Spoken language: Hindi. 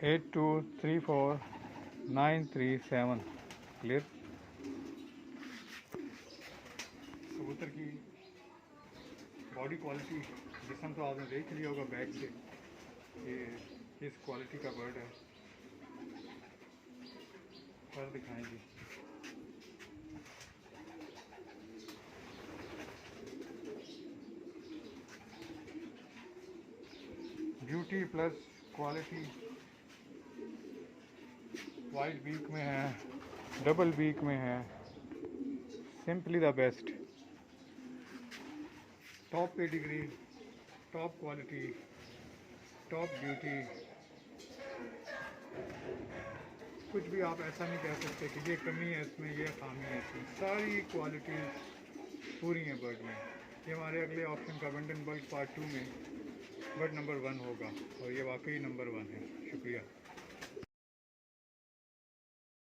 82349337 क्लियर। कबूतर की बॉडी क्वालिटी जिसम तो आपने देख लिया होगा बैक से, ये किस क्वालिटी का बर्ड है। पर दिखाएंगे beauty plus quality. White beak में है, डबल बीक में है, simply the best. Top pedigree, top quality, top beauty. कुछ भी आप ऐसा नहीं कह सकते कि ये कमी है इसमें, ये खामी है इसमें, सारी क्वालिटी पूरी हैं बर्ड में। ये हमारे अगले ऑप्शन का बंडन बल्क पार्ट 2 में बर्ड नंबर 1 होगा और ये वाकई नंबर 1 है। शुक्रिया।